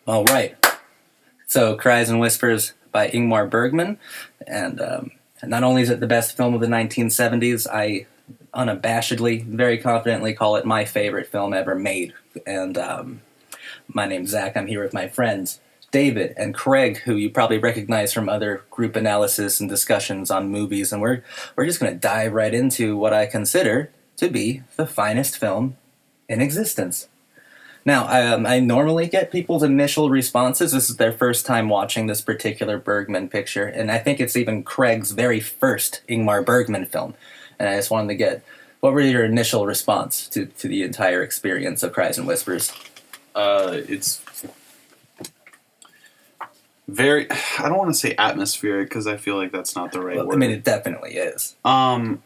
All right. So, Cries and Whispers by Ingmar Bergman. And not only is it the best film of the 1970s, I unabashedly, very confidently call it my favorite film ever made. And my name's Zach. I'm here with my friends David and Craig, who you probably recognize from other group analysis and discussions on movies. And we're just going to dive right into what I consider to be the finest film in existence. Now, I normally get people's initial responses. This is their first time watching this particular Bergman picture, and I think it's even Craig's very first Ingmar Bergman film. And I just wanted to get, what were your initial response to the entire experience of Cries and Whispers? It's very, I don't want to say atmospheric, because I feel like that's not the right word. I mean, it definitely is. I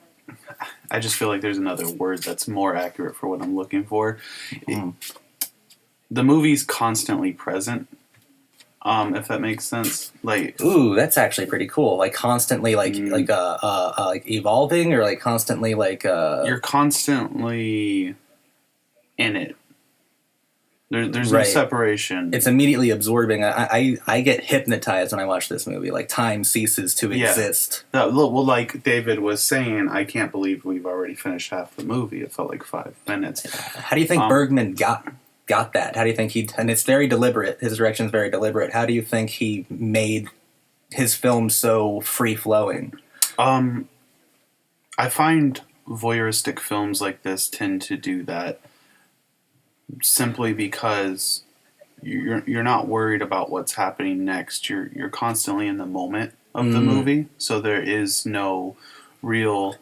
just feel like there's another word that's more accurate for what I'm looking for. The movie's constantly present, if that makes sense. Like, ooh, that's actually pretty cool. Like constantly, like evolving, or like constantly, like you're constantly in it. There's right. no separation. It's immediately absorbing. I get hypnotized when I watch this movie. Like time ceases to exist. Well, like David was saying, I can't believe we've already finished half the movie. It felt like 5 minutes. How do you think Bergman got that? How do you think and it's very deliberate. His direction is very deliberate. How do you think he made his film so free-flowing? I find voyeuristic films like this tend to do that simply because you're not worried about what's happening next. You're constantly in the moment of the movie, so there is no real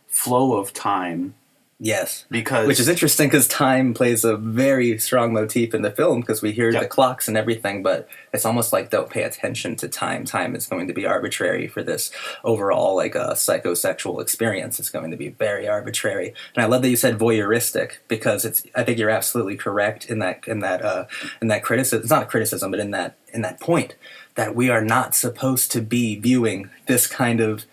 flow of time. Yes, which is interesting because time plays a very strong motif in the film because we hear the clocks and everything, but it's almost like don't pay attention to time. Time is going to be arbitrary for this overall like a psychosexual experience. It's going to be very arbitrary, and I love that you said voyeuristic because I think you're absolutely correct in that criticism. It's not a criticism, but in that point that we are not supposed to be viewing this kind of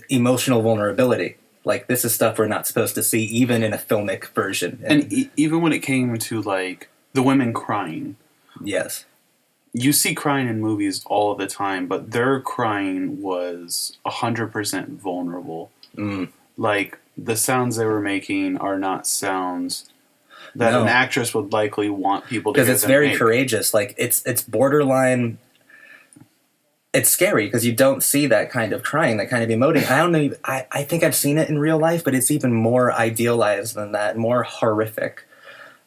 emotional vulnerability. Like, this is stuff we're not supposed to see, even in a filmic version. And even when it came to, like, the women crying. Yes. You see crying in movies all the time, but their crying was 100% vulnerable. Like, the sounds they were making are not sounds that an actress would likely want people to hear. Because it's very courageous. Like, it's borderline... It's scary because you don't see that kind of crying, that kind of emoting. I don't know. I think I've seen it in real life, but it's even more idealized than that, more horrific.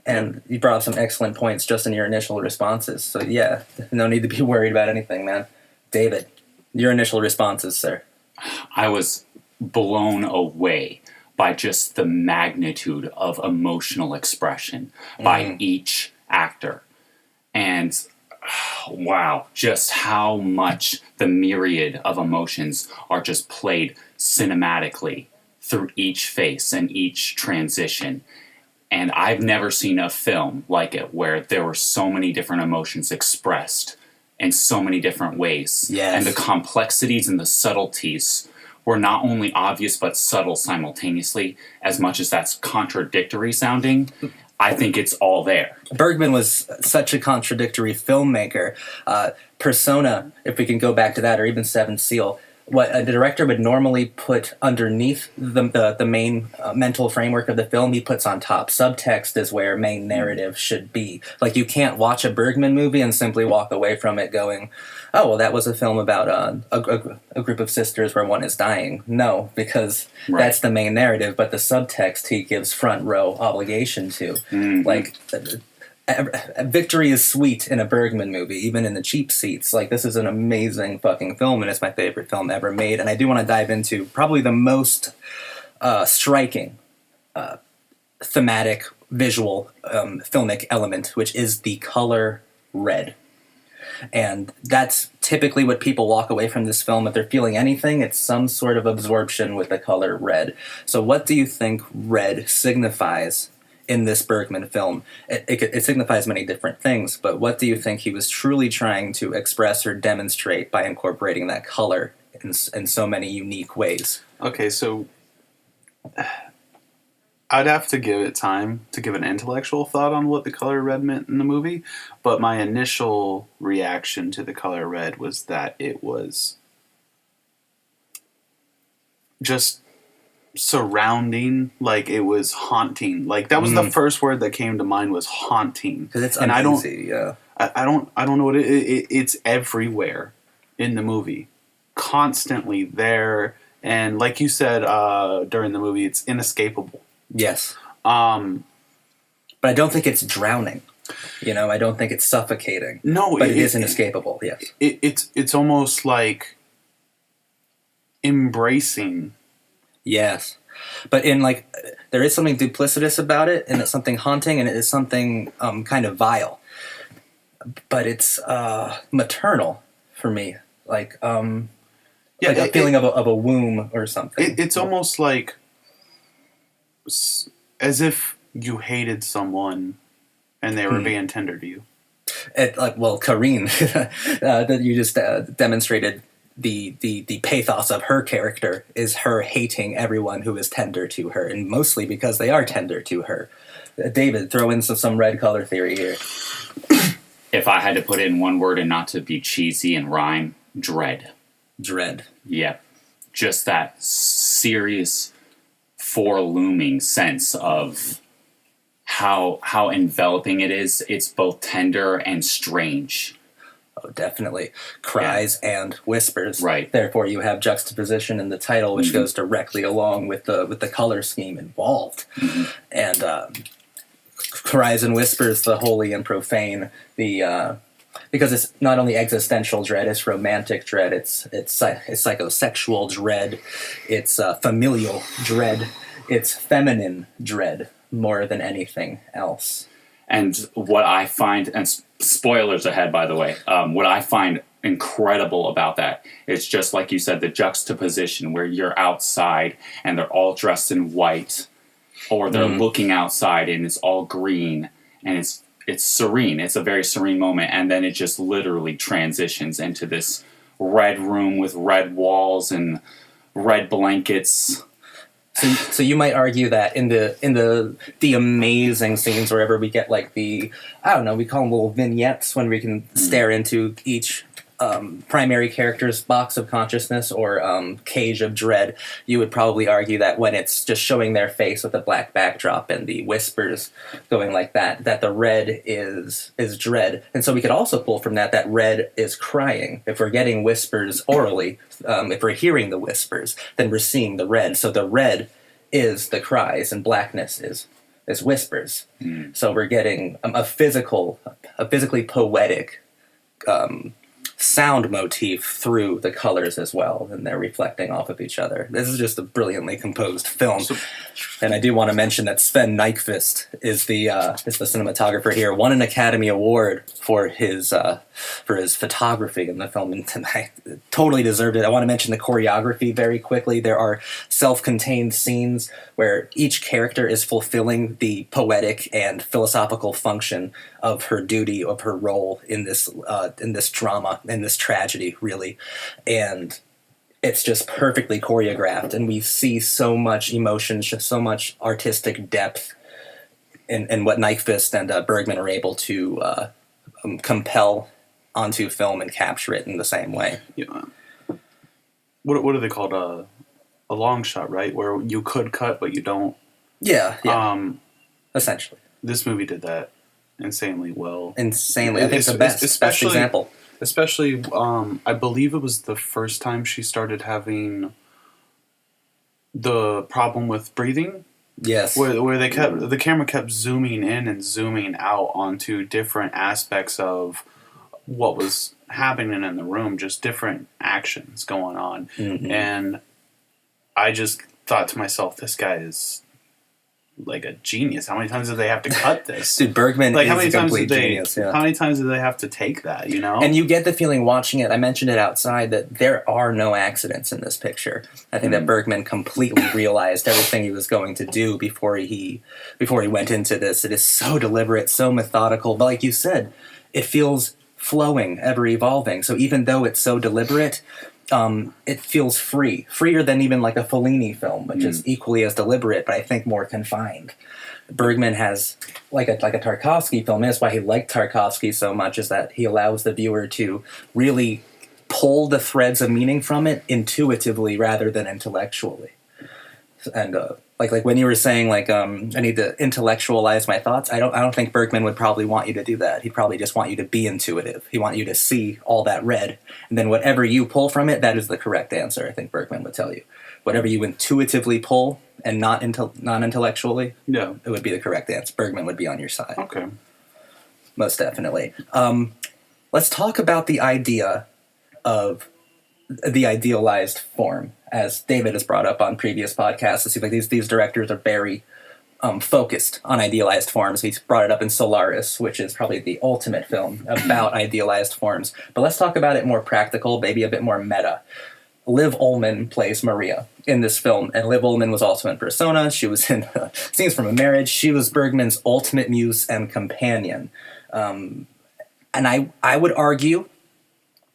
And you brought up some excellent points just in your initial responses. So yeah, no need to be worried about anything, man. David, your initial responses, sir. I was blown away by just the magnitude of emotional expression by each actor. And wow, just how much the myriad of emotions are just played cinematically through each face and each transition. And I've never seen a film like it where there were so many different emotions expressed in so many different ways. Yes. And the complexities and the subtleties were not only obvious but subtle simultaneously, as much as that's contradictory sounding. I think it's all there. Bergman was such a contradictory filmmaker. Persona, if we can go back to that, or even Seventh Seal, what a director would normally put underneath the main mental framework of the film, he puts on top. Subtext is where main narrative should be. Like, you can't watch a Bergman movie and simply walk away from it going, oh, well, that was a film about a group of sisters where one is dying. No, because that's the main narrative, but the subtext he gives front row obligation to. Like, victory is sweet in a Bergman movie, even in the cheap seats. Like, this is an amazing fucking film, and it's my favorite film ever made. And I do want to dive into probably the most striking thematic, visual, filmic element, which is the color red. And that's typically what people walk away from this film. If they're feeling anything, it's some sort of absorption with the color red. So what do you think red signifies in this Bergman film? It signifies many different things, but what do you think he was truly trying to express or demonstrate by incorporating that color in so many unique ways? Okay, so I'd have to give it time to give an intellectual thought on what the color red meant in the movie, but my initial reaction to the color red was that it was just surrounding, like it was haunting. Like that was the first word that came to mind, was haunting. Because it's and uneasy, yeah. I don't know what it's everywhere in the movie, constantly there, and like you said during the movie, it's inescapable. Yes. But I don't think it's drowning. I don't think it's suffocating. No, but it is inescapable. Yes. It's almost like embracing. Yes. But there is something duplicitous about it, and it's something haunting, and it is something kind of vile. But it's maternal for me, like a feeling of a womb or something. It's almost like as if you hated someone and they were being tender to you. Karine, that you just demonstrated. The pathos of her character is her hating everyone who is tender to her, and mostly because they are tender to her. David, throw in some red color theory here. If I had to put it in one word and not to be cheesy and rhyme, dread. Dread. Yeah. Just that serious, forelooming sense of how enveloping it is. It's both tender and strange. Oh, definitely. Cries and Whispers. Right. Therefore, you have juxtaposition in the title, which goes directly along with the color scheme involved. Mm-hmm. And Cries and Whispers, the holy and profane, because it's not only existential dread, it's romantic dread, it's psychosexual dread, it's familial dread, it's feminine dread more than anything else. And what I find, and spoilers ahead, by the way, what I find incredible about that is just like you said, the juxtaposition where you're outside and they're all dressed in white, or they're looking outside and it's all green, and it's serene. It's a very serene moment, and then it just literally transitions into this red room with red walls and red blankets. So you might argue that in the amazing scenes wherever we get we call them little vignettes when we can stare into each primary character's box of consciousness or cage of dread, you would probably argue that when it's just showing their face with a black backdrop and the whispers going like that the red is dread. And so we could also pull from that red is crying. If we're getting whispers orally, if we're hearing the whispers, then we're seeing the red. So the red is the cries and blackness is whispers. So we're getting a physically poetic sound motif through the colors as well, and they're reflecting off of each other. This is just a brilliantly composed film. And I do want to mention that Sven Nykvist is the cinematographer here. Won an Academy Award for his photography in the film, and I totally deserved it. I want to mention the choreography very quickly. There are self-contained scenes where each character is fulfilling the poetic and philosophical function of her duty, of her role in this drama, in this tragedy, really. And it's just perfectly choreographed, and we see so much emotion, just so much artistic depth in what Nykvist and Bergman are able to compel onto film and capture it in the same way. Yeah. What are they called? A long shot, right? Where you could cut, but you don't. Yeah. Essentially. This movie did that insanely well. Insanely. I think it's the best example. Especially, I believe it was the first time she started having the problem with breathing. Yes. Where the camera kept zooming in and zooming out onto different aspects of what was happening in the room, just different actions going on. Mm-hmm. And I just thought to myself, this guy is like a genius. How many times did they have to cut this? Dude, Bergman is a complete genius. Yeah. How many times did they have to take that, And you get the feeling watching it, I mentioned it outside, that there are no accidents in this picture. I think that Bergman completely realized everything he was going to do before he went into this. It is so deliberate, so methodical, but like you said, it feels flowing, ever evolving. So even though it's so deliberate, it feels freer than even like a Fellini film, which is equally as deliberate, but I think more confined. Bergman has like a Tarkovsky film, and that's why he liked Tarkovsky so much, is that he allows the viewer to really pull the threads of meaning from it intuitively rather than intellectually. And like when you were saying like I need to intellectualize my thoughts, I don't think Bergman would probably want you to do that. He'd probably just want you to be intuitive. He want you to see all that red, and then whatever you pull from it, that is the correct answer. I think Bergman would tell you. Whatever you intuitively pull and not intellectually, Yeah. it would be the correct answer. Bergman would be on your side. Okay. Most definitely. Let's talk about the idea of the idealized form, as David has brought up on previous podcasts. It seems like these directors are very focused on idealized forms. He's brought it up in Solaris, which is probably the ultimate film about idealized forms. But let's talk about it more practical, maybe a bit more meta. Liv Ullmann plays Maria in this film, and Liv Ullmann was also in Persona. She was in Scenes from a Marriage. She was Bergman's ultimate muse and companion. And I would argue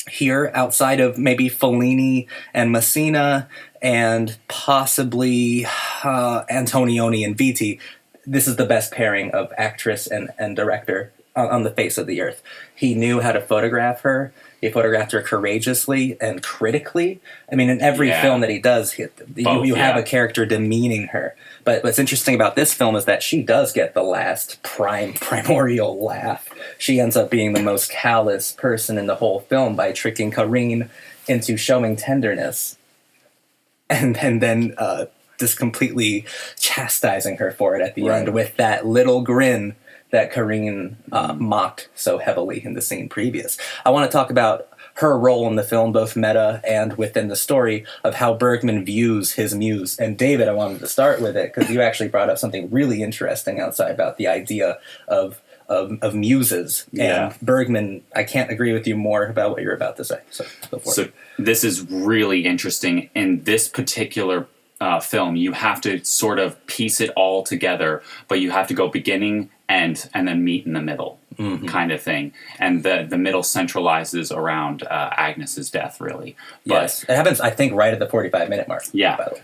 here, outside of maybe Fellini and Messina and possibly Antonioni and Viti, this is the best pairing of actress and director on the face of the earth. He knew how to photograph her. He photographed her courageously and critically. I mean, in every film that he does, you have a character demeaning her. But what's interesting about this film is that she does get the last primordial laugh. She ends up being the most callous person in the whole film by tricking Karine into showing tenderness. And then just completely chastising her for it at the end with that little grin that Karine mocked so heavily in the scene previous. I want to talk about her role in the film, both meta and within the story, of how Bergman views his muse. And David, I wanted to start with it because you actually brought up something really interesting outside about the idea of muses. Yeah. And Bergman, I can't agree with you more about what you're about to say. So go for it. This is really interesting. In this particular film, you have to sort of piece it all together, but you have to go beginning and then meet in the middle, kind of thing. And the middle centralizes around Agnes's death, really. Yes, it happens, I think, right at the 45-minute mark. Yeah. By the way.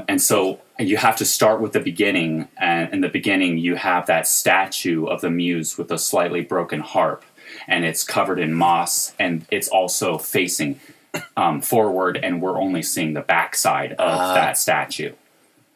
And so you have to start with the beginning, and in the beginning you have that statue of the muse with a slightly broken harp, and it's covered in moss, and it's also facing forward, and we're only seeing the backside of that statue.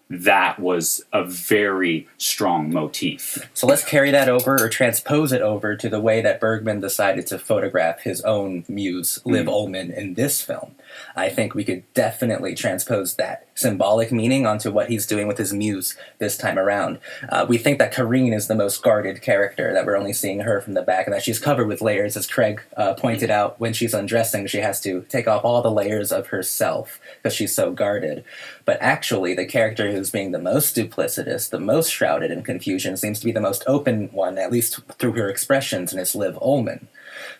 That was a very strong motif. So let's carry that over or transpose it over to the way that Bergman decided to photograph his own muse, Liv Ullmann, in this film. I think we could definitely transpose that symbolic meaning onto what he's doing with his muse this time around. We think that Karine is the most guarded character, that we're only seeing her from the back, and that she's covered with layers. As Craig pointed out, when she's undressing, she has to take off all the layers of herself because she's so guarded. But actually, the character who's being the most duplicitous, the most shrouded in confusion, seems to be the most open one, at least through her expressions, and it's Liv Ullmann.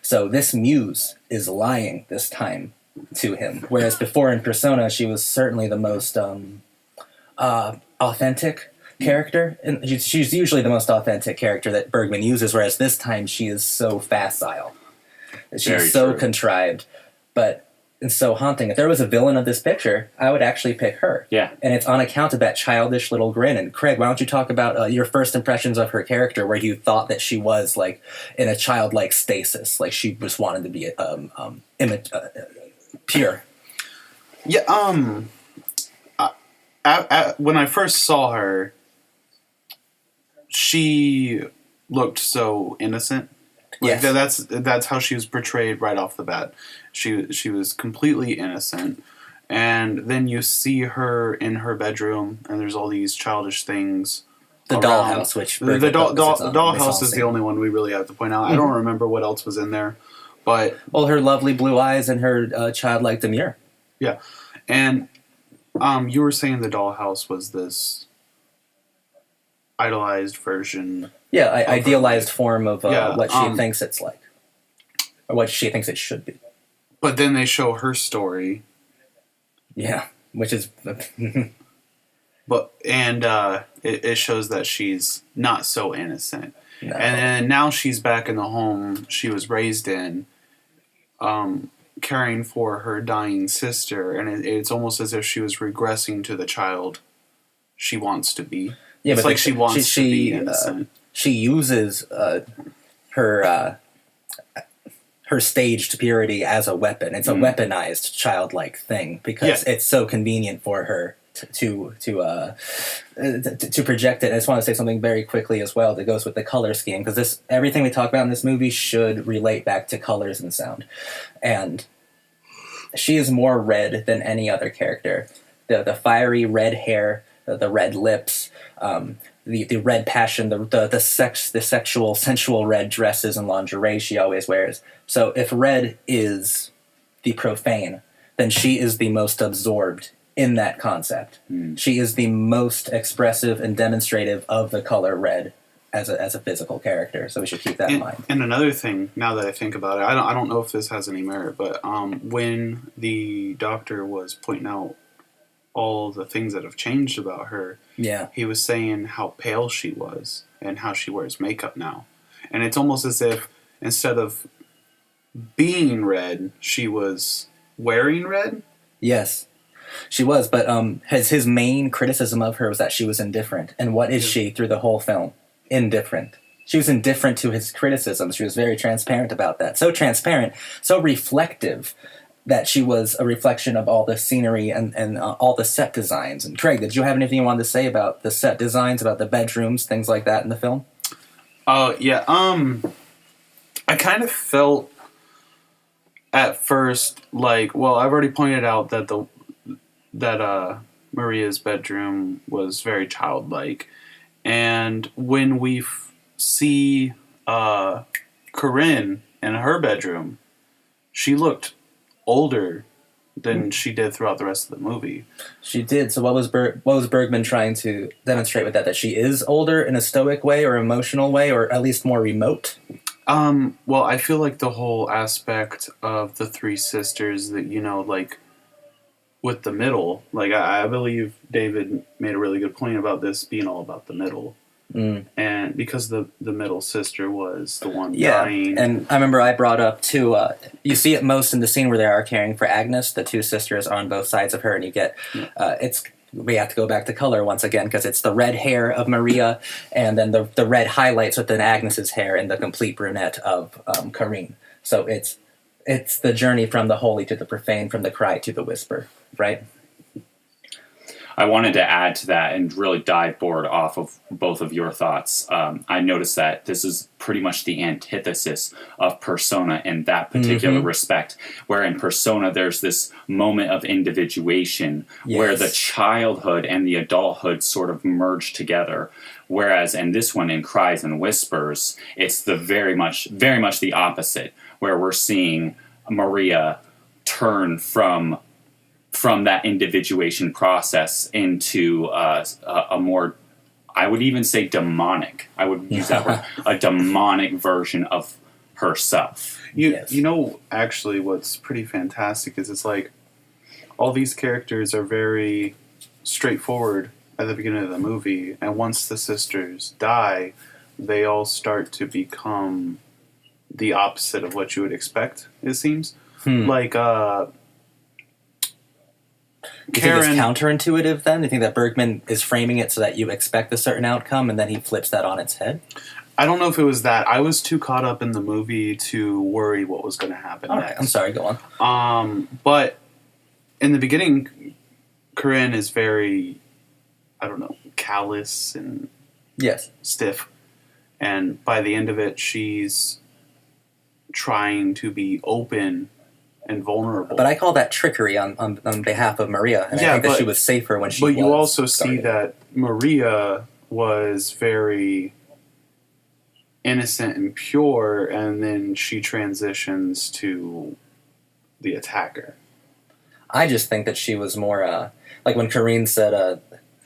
So this muse is lying this time to him, whereas before in Persona, she was certainly the most authentic character, and she's usually the most authentic character that Bergman uses, whereas this time she is so facile. She's Very so true. contrived, but it's so haunting. If there was a villain of this picture, I would actually pick her. Yeah. And it's on account of that childish little grin. And Craig, why don't you talk about your first impressions of her character, where you thought that she was like in a childlike stasis, like she just wanted to be pure. Yeah. When I first saw her, she looked so innocent. Like Yes. that's how she was portrayed right off the bat. She was completely innocent, and then you see her in her bedroom, and there's all these childish things. The around. dollhouse, which the Bergman focuses on, dollhouse is scene. the only one we really have to point out. I don't remember what else was in there, but Well, her lovely blue eyes and her childlike demure. yeah, and you were saying the dollhouse was this idolized version. Yeah, idealized form of Yeah, what she thinks it's like, or what she thinks it should be. But then they show her story. Yeah, which is But it shows that she's not so innocent, no. and then now she's back in the home she was raised in. caring for her dying sister, and it's almost as if she was regressing to the child she wants to be. Yeah, it's but like she wants to be she innocent. she uses her her staged purity as a weapon. It's a weaponized childlike thing because it's so convenient for her to project it. I just want to say something very quickly as well that goes with the color scheme, because this everything we talk about in this movie should relate back to colors and sound. And she is more red than any other character. The fiery red hair, the red lips, the red passion, the sexual, sensual red dresses and lingerie she always wears. So if red is the profane, then she is the most absorbed in that concept. She is the most expressive and demonstrative of the color red as a physical character. So we should keep that in mind. And another thing, now that I think about it, I don't know if this has any merit, but when the doctor was pointing out all the things that have changed about her, he was saying how pale she was and how she wears makeup now. And it's almost as if instead of being red, she was wearing red. Yes, she was. But his main criticism of her was that she was indifferent. And what is she through the whole film? Indifferent. She was indifferent to his criticisms. She was very transparent about that. So transparent, so reflective, that she was a reflection of all the scenery and all the set designs. And Craig, did you have anything you wanted to say about the set designs, about the bedrooms, things like that in the film? Yeah. I kind of felt at first like, well, I've already pointed out that Maria's bedroom was very childlike, and when we see Corinne in her bedroom, she looked older than she did throughout the rest of the movie. She did. So what was Bergman trying to demonstrate with that? That she is older in a stoic way or emotional way, or at least more remote? Well, I feel like the whole aspect of the three sisters that, like with the middle, like I believe David made a really good point about this being all about the middle. And because the middle sister was the one dying. And I remember I brought up too, you see it most in the scene where they are caring for Agnes. The two sisters are on both sides of her, and you get, we have to go back to color once again, because it's the red hair of Maria, and then the red highlights within Agnes's hair and the complete brunette of Corinne. So it's the journey from the holy to the profane, from the cry to the whisper, right? I wanted to add to that and really dive board off of both of your thoughts. I noticed that this is pretty much the antithesis of Persona in that particular respect, where in Persona there's this moment of individuation where the childhood and the adulthood sort of merge together. Whereas in this one, in Cries and Whispers, it's the very much the opposite, where we're seeing Maria turn from that individuation process into a more, I would even say demonic. I would use that word, a demonic version of herself. Actually, what's pretty fantastic is it's like all these characters are very straightforward at the beginning of the movie, and once the sisters die, they all start to become the opposite of what you would expect, it seems. Like, Do you think it's counterintuitive then? Do you think that Bergman is framing it so that you expect a certain outcome and then he flips that on its head? I don't know if it was that. I was too caught up in the movie to worry what was going to happen next. Right, I'm sorry, go on. But in the beginning, Corinne is very, callous and stiff. And by the end of it, she's trying to be open and vulnerable. But I call that trickery on behalf of Maria. And I think that she was safer when she was. But you also see that Maria was very innocent and pure, and then she transitions to the attacker. I just think that she was more, like when Corinne said,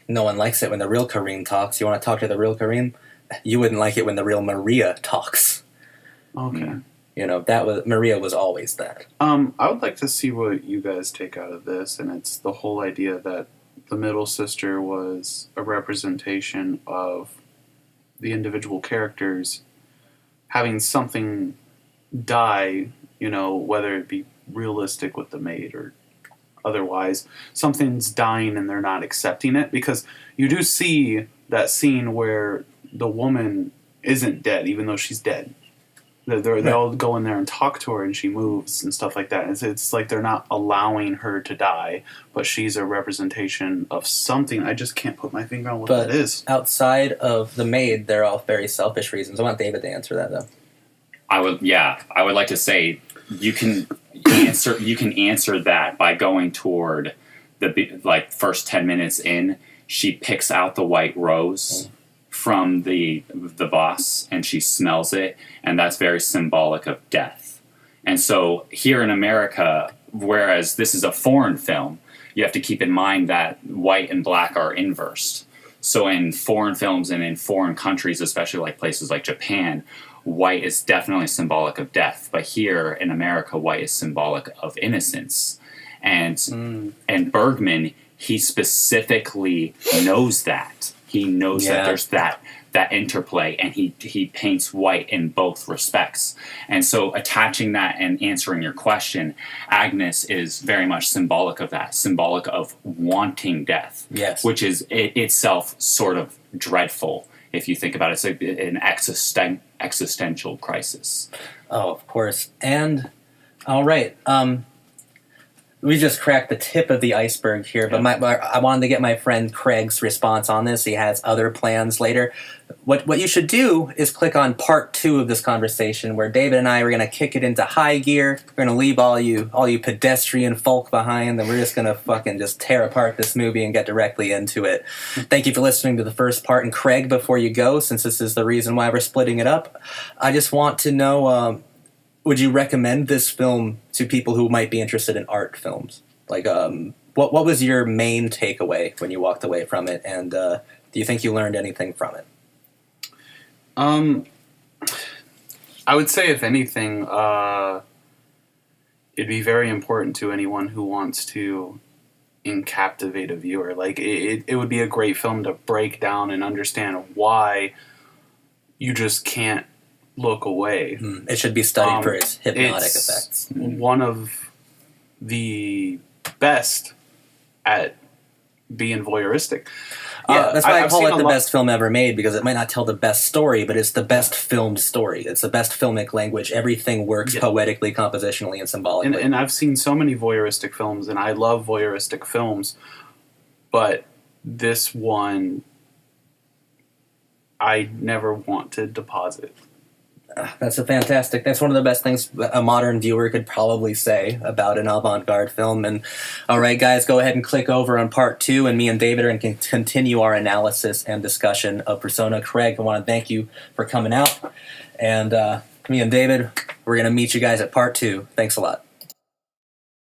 no one likes it when the real Corinne talks. You want to talk to the real Corinne? You wouldn't like it when the real Maria talks. Okay. Maria was always that. I would like to see what you guys take out of this, and it's the whole idea that the middle sister was a representation of the individual characters having something die, whether it be realistic with the maid, or otherwise something's dying and they're not accepting it, because you do see that scene where the woman isn't dead even though she's dead. They all go in there and talk to her, and she moves and stuff like that. It's like they're not allowing her to die, but she's a representation of something. I just can't put my finger on what that is. Outside of the maid, they're all very selfish reasons. I want David to answer that, though. I would like to say you can answer that by going toward the first 10 minutes in. She picks out the white rose from the vase, and she smells it, and that's very symbolic of death. And so here in America, whereas this is a foreign film, you have to keep in mind that white and black are inversed. So in foreign films and in foreign countries, especially like places like Japan, white is definitely symbolic of death. But here in America, white is symbolic of innocence. And Bergman, he specifically knows that. He knows that there's that interplay, and he paints white in both respects. And so attaching that and answering your question, Agnes is very much symbolic of that, symbolic of wanting death, which is itself sort of dreadful if you think about it. It's like an existential crisis. Oh, of course. And, all right, we just cracked the tip of the iceberg here, but I wanted to get my friend Craig's response on this. He has other plans later. What you should do is click on part 2 of this conversation, where David and I are going to kick it into high gear. We're going to leave all you pedestrian folk behind, and we're just going to fucking just tear apart this movie and get directly into it. Thank you for listening to the first part. And Craig, before you go, since this is the reason why we're splitting it up, I just want to know... would you recommend this film to people who might be interested in art films? Like, what was your main takeaway when you walked away from it, and do you think you learned anything from it? I would say, if anything, it'd be very important to anyone who wants to captivate a viewer. Like, it would be a great film to break down and understand why you just can't look away. It should be studied for its hypnotic effects. One of the best at being voyeuristic. That's why I call it the best film ever made, because it might not tell the best story, but it's the best filmed story. It's the best filmic language. Everything works poetically, compositionally, and symbolically. And I've seen so many voyeuristic films, and I love voyeuristic films, but this one I never want to deposit. That's one of the best things a modern viewer could probably say about an avant-garde film. And all right, guys, go ahead and click over on part 2, and me and David are going to continue our analysis and discussion of Persona. Craig, I want to thank you for coming out. And me and David, we're going to meet you guys at part 2. Thanks a lot.